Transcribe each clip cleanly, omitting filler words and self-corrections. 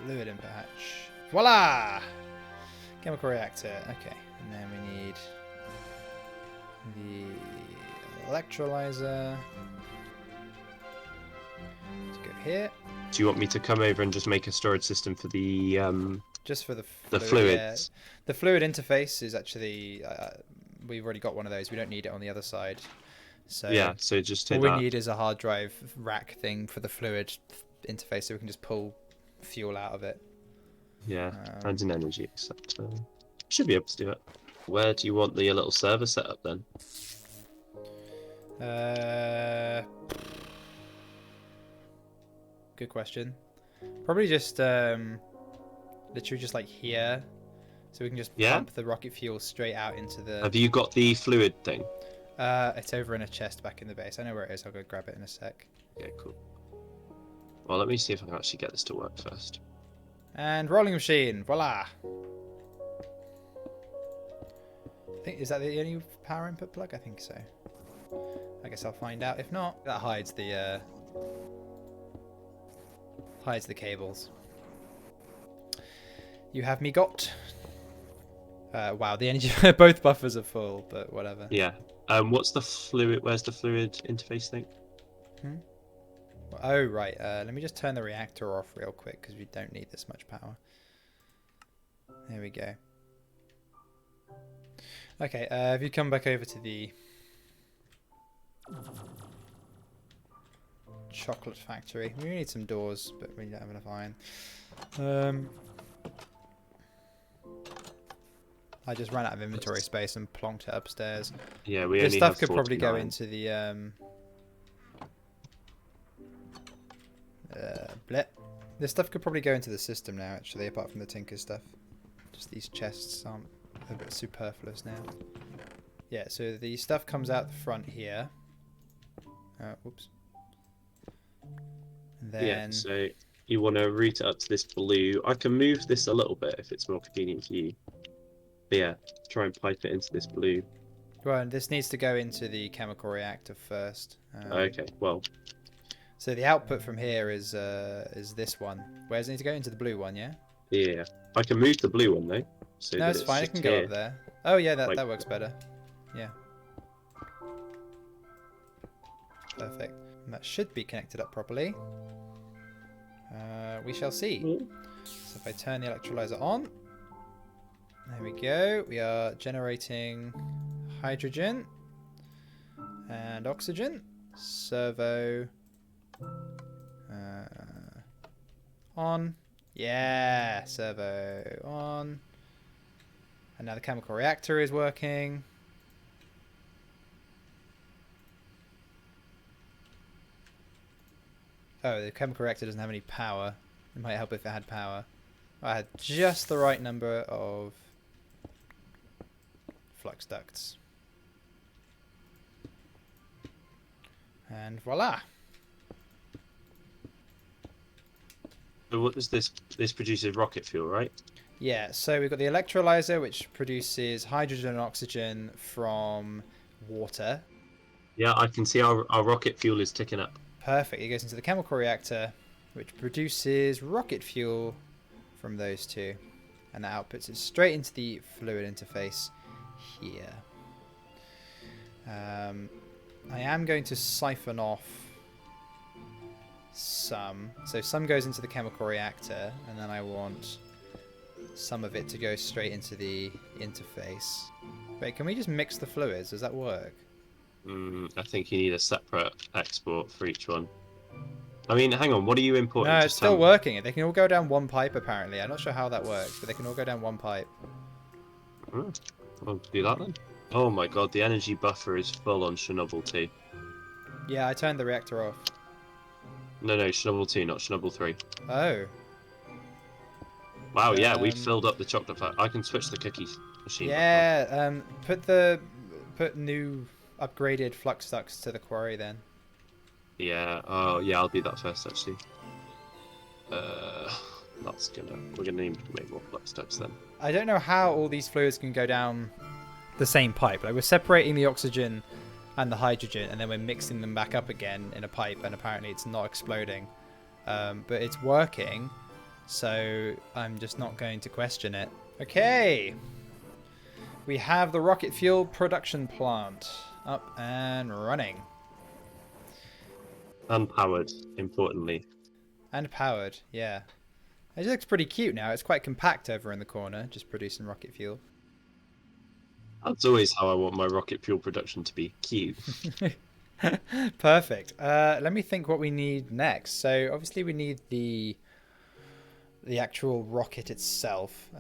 Fluid input hatch. Voila! Chemical reactor. Okay, and then we need the electrolyzer to go here. Do you want me to come over and just make a storage system for the Just for the fluids? Yeah. The fluid interface is actually we've already got one of those. We don't need it on the other side. So yeah, so just all take we that. need is a hard drive rack thing for the fluid interface, so we can just pull fuel out of it. Yeah, and an energy acceptor. Should be able to do it. Where do you want the little server set up then? Good question. Probably just literally just like here, so we can just pump the rocket fuel straight out into the. Have you got the fluid thing? It's over in a chest back in the base. I know where it is. I'll go grab it in a sec. Yeah, cool. Well, let me see if I can actually get this to work first. And rolling machine, voila! Is that the only power input plug? I think so. I guess I'll find out. If not, that hides the cables. You have me got. Wow, the energy. Both buffers are full, but whatever. Yeah. What's the fluid? Where's the fluid interface thing? Oh right. Let me just turn the reactor off real quick because we don't need this much power. There we go. Okay. If you come back over to the chocolate factory, we need some doors, but we don't have enough iron. I just ran out of inventory space and plonked it upstairs. Yeah, we this only stuff have could probably go 49. into the This stuff could probably go into the system now, actually, apart from the Tinker stuff. Just these chests aren't a bit superfluous now. Yeah, so the stuff comes out the front here. Whoops. And then... Yeah, so you want to route it up to this blue. I can move this a little bit if it's more convenient for you. But yeah, try and pipe it into this blue. Well, this needs to go into the chemical reactor first. Okay, well... So the output from here is this one. Where does it need to go? Into the blue one, yeah? Yeah. I can move the blue one, though. So No, it's fine. It can go up there. Oh, yeah, that works better. Yeah. Perfect. And that should be connected up properly. We shall see. So if I turn the electrolyzer on. There we go. We are generating hydrogen and oxygen. Servo on. Yeah, servo on. And now the chemical reactor is working. Oh, the chemical reactor doesn't have any power. It might help if it had power. I had just the right number of flux ducts. And voila. So what does this produces rocket fuel, right? Yeah, so we've got the electrolyzer, which produces hydrogen and oxygen from water. Yeah, I can see our rocket fuel is ticking up. Perfect. It goes into the chemical reactor, which produces rocket fuel from those two. And that outputs it straight into the fluid interface here. I am going to siphon off some. So some goes into the chemical reactor, and then I want some of it to go straight into the interface. Wait, can we just mix the fluids? Does that work? I think you need a separate export for each one. I mean, hang on, what are you importing? No, it's still working. They can all go down one pipe, apparently. I'm not sure how that works, but they can all go down one pipe. I'll do that then. Oh my god, the energy buffer is full on Chernobyl 2. Yeah, I turned the reactor off. No, Chernobyl 2, not Chernobyl 3. Oh. Wow, yeah, we've filled up the chocolate factory. I can switch the cookies machine. Yeah, put new upgraded flux ducts to the quarry then. Yeah, oh yeah, I'll do that first actually. We're gonna need to make more flux ducts then. I don't know how all these fluids can go down the same pipe. Like, we're separating the oxygen and the hydrogen, and then we're mixing them back up again in a pipe, and apparently it's not exploding. But it's working. So I'm just not going to question it. Okay. We have the rocket fuel production plant up and running. Unpowered, importantly. And powered, yeah. It looks pretty cute now. It's quite compact over in the corner, just producing rocket fuel. That's always how I want my rocket fuel production to be. Cute. Perfect. Let me think what we need next. So obviously we need the actual rocket itself.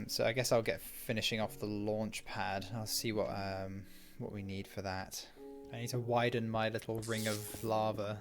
So I guess I'll get finishing off the launch pad. I'll see what we need for that. I need to widen my little ring of lava.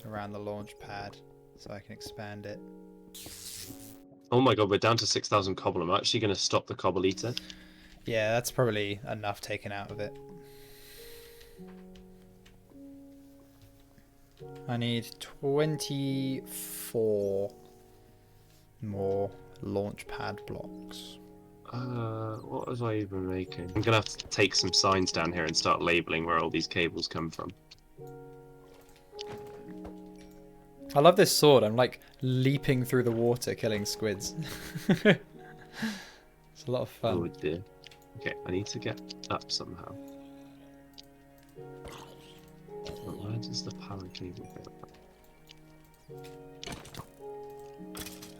Around the launch pad so I can expand it. Oh my god, we're down to 6,000 cobble. I'm actually going to stop the cobble eater. Yeah, that's probably enough taken out of it. I need 24 more launch pad blocks. What was I even making? I'm going to have to take some signs down here and start labeling where all these cables come from. I love this sword. I'm like leaping through the water killing squids. It's a lot of fun. Oh dear. Okay, I need to get up somehow. But where does the power cable go?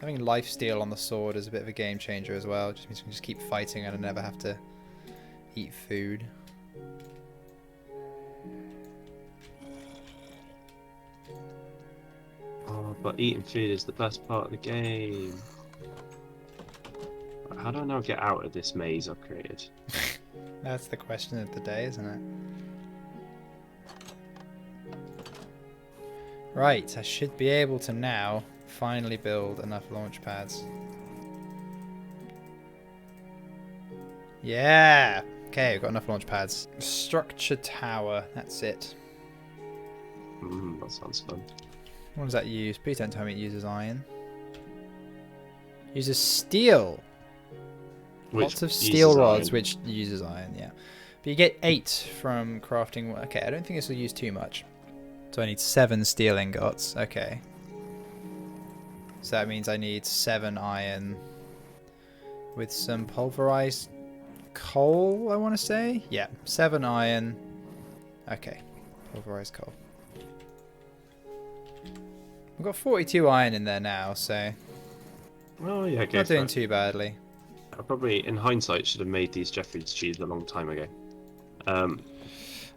Having lifesteal on the sword is a bit of a game changer as well. Just means we can just keep fighting and I never have to eat food. Oh, but eating food is the best part of the game. How do I now get out of this maze I've created? That's the question of the day, isn't it? Right, I should be able to now finally build enough launch pads. Yeah! Okay, we've got enough launch pads. Structure tower, that's it. That sounds fun. What does that use? Please don't tell me it uses iron. Uses steel! Lots of steel rods, which uses iron, yeah. But you get 8 from crafting. Okay, I don't think this will use too much. So I need 7 steel ingots. Okay. So that means I need 7 iron with some pulverized coal, I want to say. Yeah, 7 iron. Okay, pulverized coal. We've got 42 iron in there now, so Oh yeah, okay. not doing too badly. I probably, in hindsight, should have made these Jeffrey's cheese a long time ago. Oh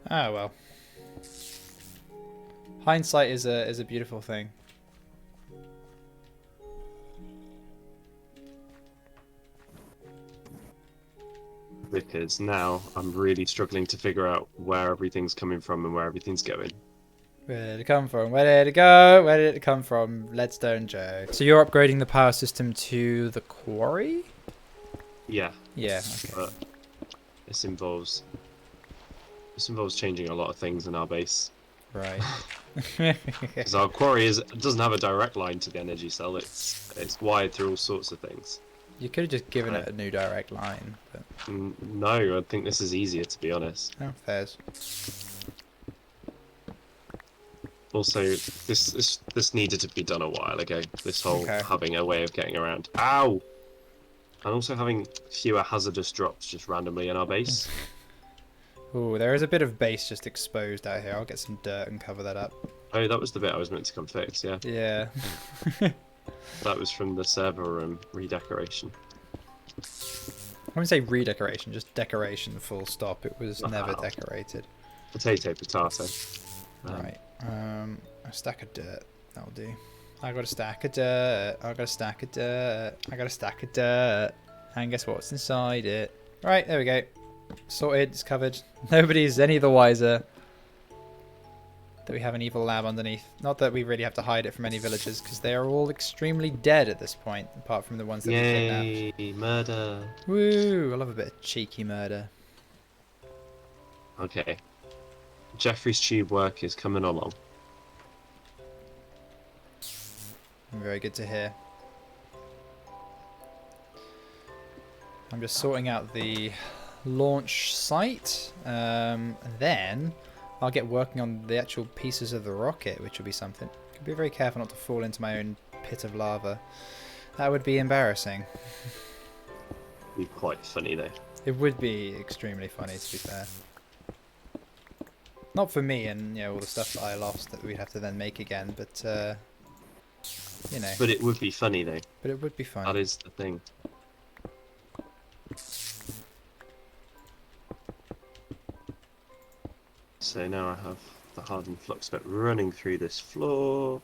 well. Hindsight is a beautiful thing. Because now I'm really struggling to figure out where everything's coming from and where everything's going. Where did it come from? Where did it go? Where did it come from? Leadstone Joe. So you're upgrading the power system to the quarry? Yeah. Yeah. Okay. But this involves changing a lot of things in our base. Right. Because our quarry doesn't have a direct line to the energy cell. It's wired through all sorts of things. You could have just given it a new direct line, but No, I think this is easier, to be honest. oh, fairs. Also, this needed to be done a while ago. This whole Okay. having a way of getting around. Ow! And also having fewer hazardous drops just randomly in our base. Ooh, there is a bit of base just exposed out here. I'll get some dirt and cover that up. Oh, that was the bit I was meant to come fix, yeah. Yeah. That was from the server room redecoration. I wouldn't say redecoration, just decoration full stop. It was never decorated. Potato. Right. A stack of dirt. That'll do. I got a stack of dirt. I got a stack of dirt. I got a stack of dirt. And guess what's inside it? Right, there we go. Sorted. It's covered. Nobody's any the wiser that we have an evil lab underneath. Not that we really have to hide it from any villagers, because they are all extremely dead at this point, apart from the ones that we kidnapped. Yay, murder. Woo! I love a bit of cheeky murder. Okay. Jeffrey's tube work is coming along. Very good to hear. I'm just sorting out the launch site. And then I'll get working on the actual pieces of the rocket, which will be something. Be very careful not to fall into my own pit of lava. That would be embarrassing. Be quite funny though. It would be extremely funny, to be fair. Not for me and, you know, all the stuff that I lost that we'd have to then make again, but, you know. But it would be funny though. But it would be fun. That is the thing. So now I have the hardened flux bit running through this floor.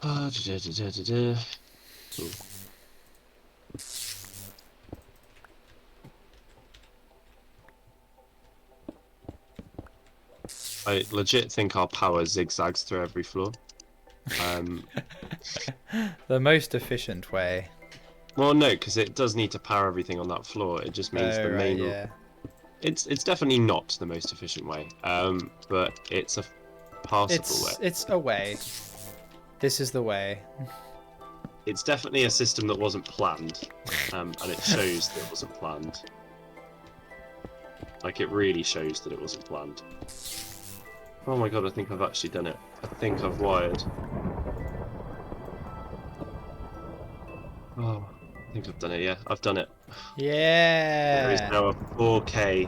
Ooh. I legit think our power zigzags through every floor. The most efficient way. Well, no, because it does need to power everything on that floor. It just means the Right, main. yeah. It's definitely not the most efficient way. But it's a passable way. It's a way. This is the way. It's definitely a system that wasn't planned, and it shows that it wasn't planned. Like, it really shows that it wasn't planned. Oh my god, I think I've actually done it. I think I've wired. Oh, I think I've done it, yeah. I've done it. Yeah. There is now a 4K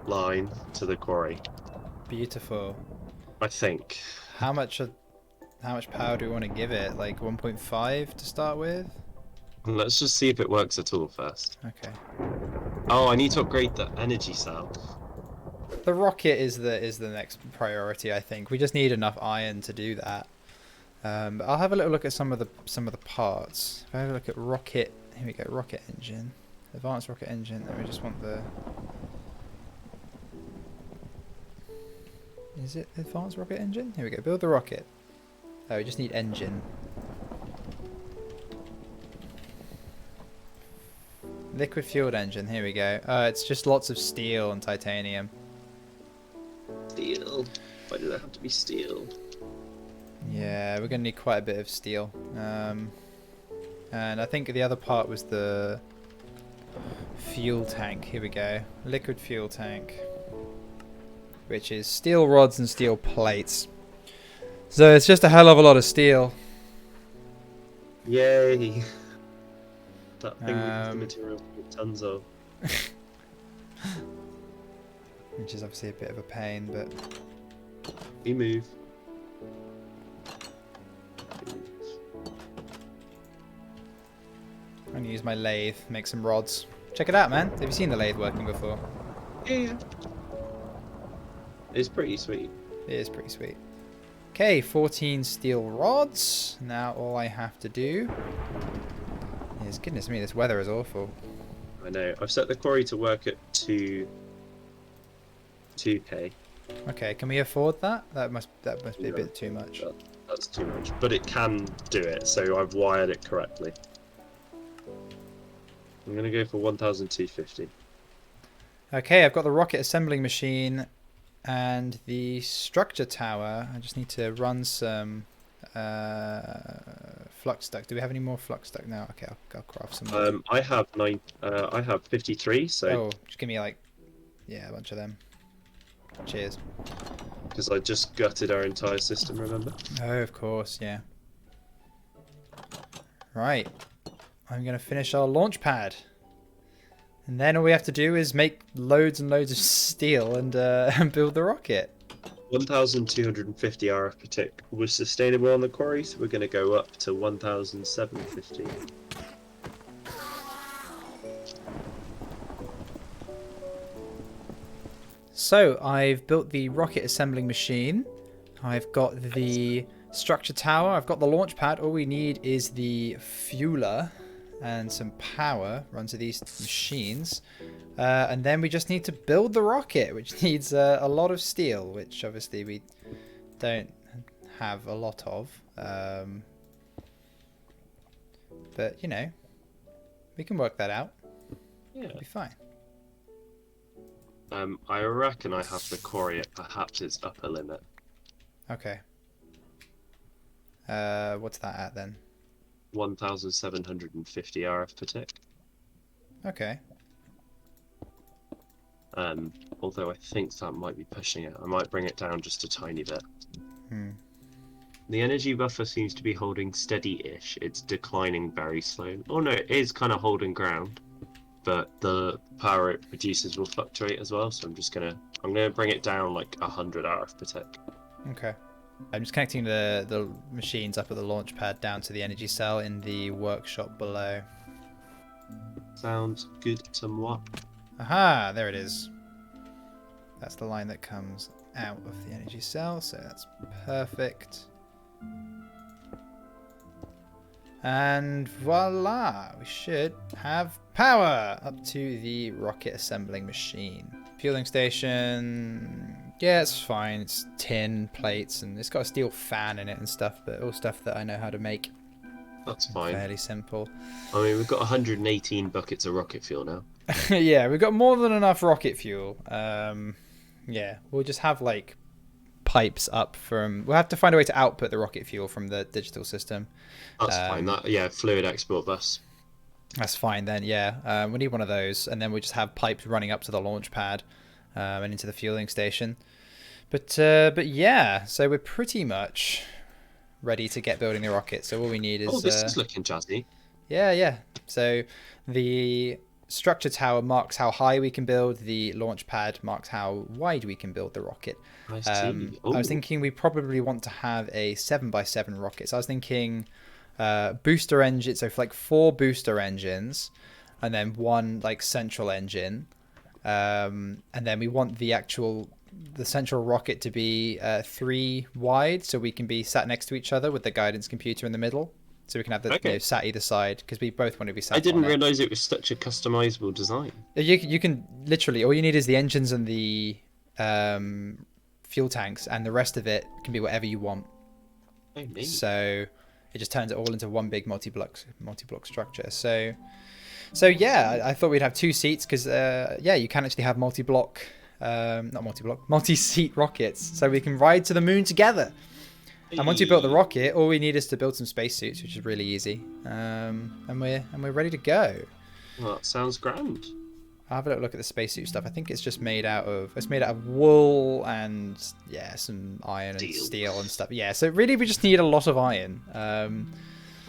line to the quarry. Beautiful. I think. How much power do we want to give it? Like 1.5 to start with? Let's just see if it works at all first. Okay. Oh, I need to upgrade the energy cell. The rocket is the next priority, I think. We just need enough iron to do that. But I'll have a little look at some of the parts. If I have a look at rocket, here we go, rocket engine, advanced rocket engine. Then we just want the. Is it advanced rocket engine? Here we go. Build the rocket. Oh, we just need engine. Liquid fueled engine. Here we go. It's just lots of steel and titanium. Steel. Why did that have to be steel? Yeah, we're going to need quite a bit of steel. And I think the other part was the fuel tank. Here we go. Liquid fuel tank. Which is steel rods and steel plates. So it's just a hell of a lot of steel. Yay! That thing with the material with tons of. Which is obviously a bit of a pain, but... We move. I'm going to use my lathe, make some rods. Check it out, man. Have you seen the lathe working before? Yeah. It's pretty sweet. It is pretty sweet. Okay, 14 steel rods. Now all I have to do is... Goodness me, this weather is awful. I know. I've set the quarry to work at 2K. Okay, can we afford that? That must be a bit too much. That's too much. But it can do it, so I've wired it correctly. I'm going to go for 1,250. Okay, I've got the rocket assembling machine and the structure tower. I just need to run some flux duct. Do we have any more flux duct now? Okay, I'll craft some more. I have 53, so... Oh, just give me like... Yeah, a bunch of them. Cheers. Because I just gutted our entire system, remember? Oh, of course, yeah. Right. I'm going to finish our launch pad. And then all we have to do is make loads and loads of steel and build the rocket. 1,250 RF per tick was sustainable on the quarry, so we're going to go up to 1,750. So I've built the rocket assembling machine. I've got the structure tower. I've got the launch pad. All we need is the fueler and some power run to these machines. And then we just need to build the rocket, which needs a lot of steel, which obviously we don't have a lot of. But, you know, we can work that out. Yeah. It'll be fine. I reckon I have the quarry at perhaps its upper limit. Okay. What's that at then? 1,750 RF per tick. Okay. Although I think that might be pushing it. I might bring it down just a tiny bit. Hmm. The energy buffer seems to be holding steady-ish. It's declining very slowly. Oh no, it is kind of holding ground, but the power it produces will fluctuate as well. So I'm gonna bring it down like 100 RF per tick. Okay. I'm just connecting the machines up at the launch pad down to the energy cell in the workshop below. Sounds good to moi. Aha, there it is. That's the line that comes out of the energy cell, so that's perfect. And voila, we should have power up to the rocket assembling machine. Fueling station, yeah, it's fine. It's tin plates and it's got a steel fan in it and stuff, but all stuff that I know how to make. That's fine. Fairly simple. I mean, we've got 118 buckets of rocket fuel now. Yeah, we've got more than enough rocket fuel. Yeah, we'll just have like pipes up from. We'll have to find a way to output the rocket fuel from the digital system. That's fine. Fluid export bus. That's fine then. Yeah, we need one of those, and then we just have pipes running up to the launch pad and into the fueling station. But yeah, so we're pretty much ready to get building the rocket. So all we need is. Oh, this is looking jazzy. Yeah. So the structure tower marks how high we can build. The launch pad marks how wide we can build the rocket. I see. I was thinking we probably want to have a 7x7 rocket. So I was thinking booster engine. So for like 4 booster engines, and then 1 like central engine, and then we want the central rocket to be 3 wide, so we can be sat next to each other with the guidance computer in the middle. So we can have the sat either side, because we both want to be sat. I didn't realise it was such a customizable design. You can literally, all you need is the engines and the fuel tanks, and the rest of it can be whatever you want. Oh, neat. So it just turns it all into one big multi-block structure. So yeah, I thought we'd have 2 seats because you can actually have multi-seat rockets, so we can ride to the moon together. And once you built the rocket, all we need is to build some spacesuits, which is really easy. And we're ready to go. Well, that sounds grand. I'll have a little look at the spacesuit stuff. I think it's just made out of wool and some iron and steel and stuff. Yeah, so really we just need a lot of iron.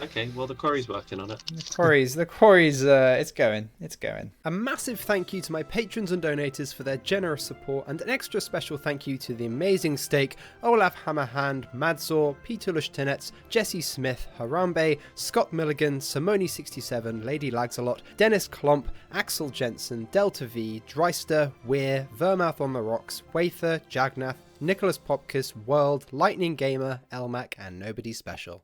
Okay, well the quarry's working on it. The quarry's it's going. A massive thank you to my patrons and donators for their generous support, and an extra special thank you to the amazing Steak, Olaf Hammerhand, Madzor, Peter Lushtinets, Jesse Smith, Harambe, Scott Milligan, Simone67, Lady Lagsalot, Dennis Klomp, Axel Jensen, Delta V, Dreister, Weir, Vermouth on the Rocks, Wather, Jagnath, Nicholas Popkis, World, Lightning Gamer, Elmac, and Nobody Special.